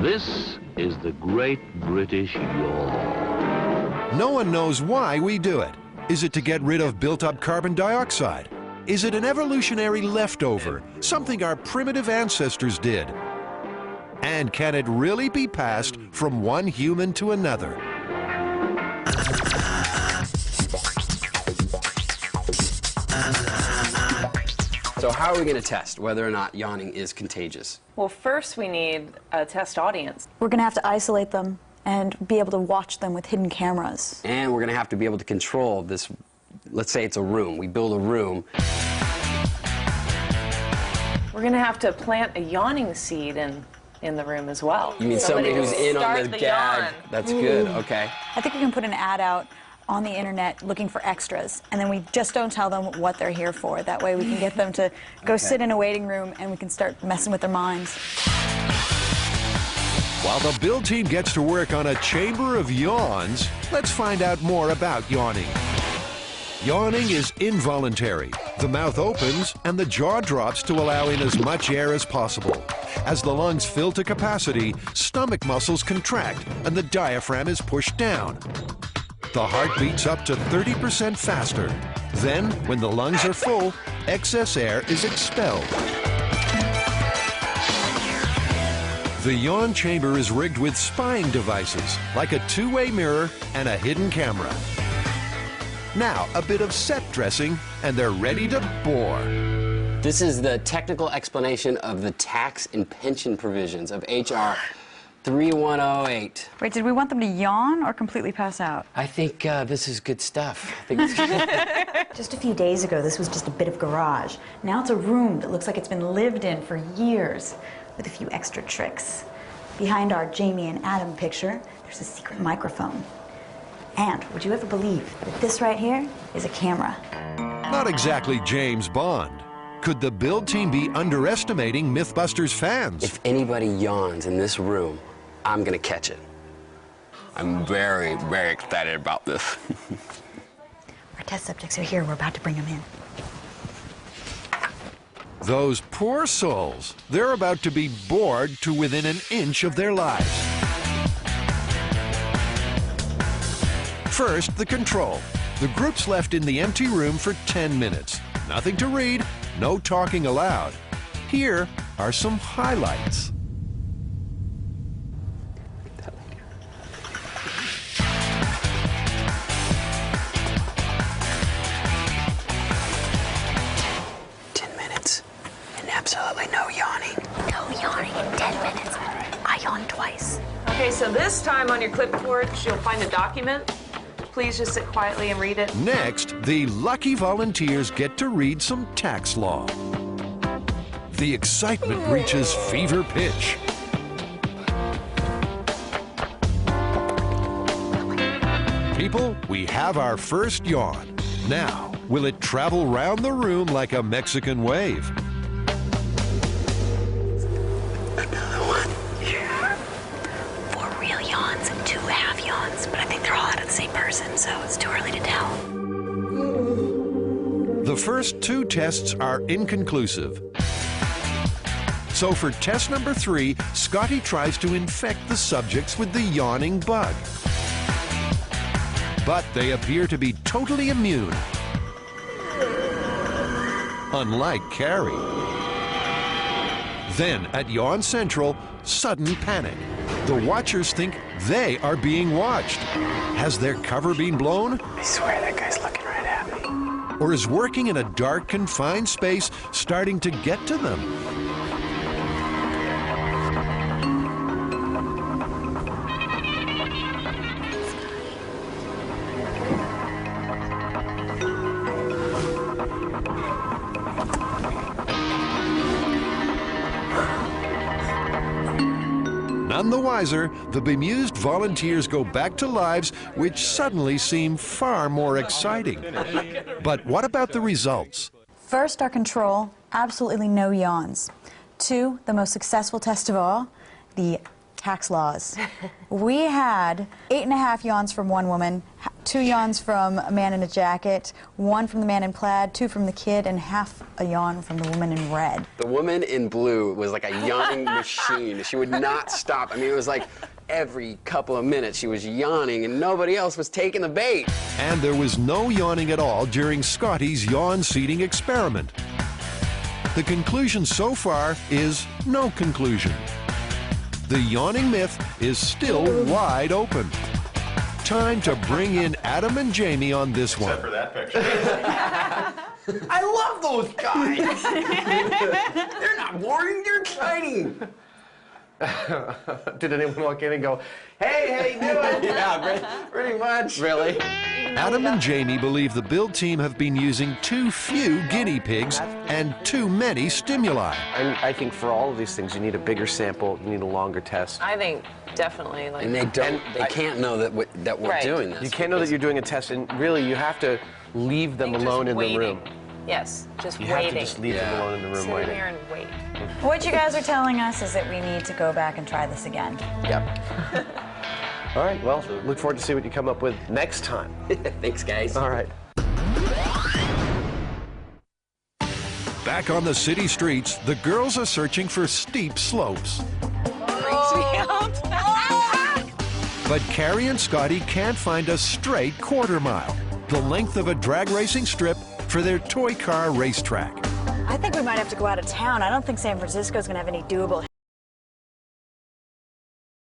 This is the Great British Yawn. No one knows why we do it. Is it to get rid of built-up carbon dioxide? Is it an evolutionary leftover, something our primitive ancestors did? And can it really be passed from one human to another? So how are we going to test whether or not yawning is contagious? Well, first we need a test audience. We're going to have to isolate them and be able to watch them with hidden cameras. And we're going to have to be able to control this. Let's say it's a room. We build a room. We're going to have to plant a yawning seed in the room as well. You mean somebody who's in on the gag? Yawn. That's good, okay. I think we can put an ad out on the internet looking for extras, and then we just don't tell them what they're here for. That way we can get them to go sit in a waiting room and we can start messing with their minds. While the build team gets to work on a chamber of yawns, let's find out more about yawning. Yawning is involuntary. The mouth opens and the jaw drops to allow in as much air as possible. As the lungs fill to capacity, stomach muscles contract and the diaphragm is pushed down. The heart beats up to 30% faster. Then, when the lungs are full, excess air is expelled. The yawn chamber is rigged with spying devices, like a two-way mirror and a hidden camera. Now, a bit of set dressing, and they're ready to bore. This is the technical explanation of the tax and pension provisions of H.R. 3108. Wait, did we want them to yawn or completely pass out? I think this is good stuff. I think it's good. Just a few days ago, this was just a bit of garage. Now it's a room that looks like it's been lived in for years, with a few extra tricks. Behind our Jamie and Adam picture, there's a secret microphone. And would you ever believe that this right here is a camera? Not exactly James Bond. Could the build team be underestimating Mythbusters fans? If anybody yawns in this room, I'm gonna catch it. I'm very, very excited about this. Our test subjects are here. We're about to bring them in. Those poor souls. They're about to be bored to within an inch of their lives. First, the control. The group's left in the empty room for 10 minutes. Nothing to read, no talking aloud. Here are some highlights. Absolutely no yawning. No yawning in 10 minutes. I yawned twice. Okay, so this time on your clipboard, you'll find a document. Please just sit quietly and read it. Next, the lucky volunteers get to read some tax law. The excitement reaches fever pitch. People, we have our first yawn. Now, will it travel round the room like a Mexican wave? And 2 half yawns, but I think they're all out of the same person, so it's too early to tell. The first 2 tests are inconclusive. So for test number 3, Scotty tries to infect the subjects with the yawning bug. But they appear to be totally immune. Unlike Carrie. Then at Yawn Central, sudden panic. The watchers think they are being watched. Has their cover been blown? I swear that guy's looking right at me. Or is working in a dark, confined space starting to get to them? None the wiser, the bemused volunteers go back to lives which suddenly seem far more exciting. But what about the results? First, our control, absolutely no yawns. 2, the most successful test of all, the tax laws. We had 8.5 yawns from one woman, 2 yawns from a man in a jacket, 1 from the man in plaid, 2 from the kid, and half a yawn from the woman in red. The woman in blue was like a yawning machine. She would not stop. I mean, it was like every couple of minutes she was yawning and nobody else was taking the bait. And there was no yawning at all during Scotty's yawn seeding experiment. The conclusion so far is no conclusion. The yawning myth is still wide open. Time to bring in Adam and Jamie on this one. Except for that picture. I love those guys. They're not boring, they're exciting. Did anyone walk in and go, hey, how you doing? Yeah, pretty much. Really? Adam and Jamie believe the build team have been using too few guinea pigs and too many stimuli. I think for all of these things, you need a bigger sample, you need a longer test. I think definitely. Like, And they can't know that we're Right. doing this. You can't know that you're doing a test, and really you have to leave them just alone in the waiting. room. Yes, just You waiting. have to just leave them alone in the room Sit waiting. here and wait. What you guys are telling us is that we need to go back and try this again. Yep. All right, well, look forward to see what you come up with next time. Thanks, guys. All right. Back on the city streets, the girls are searching for steep slopes. But Carrie and Scotty can't find a straight quarter mile, the length of a drag racing strip for their toy car racetrack. I think we might have to go out of town. I don't think San Francisco's going to have any doable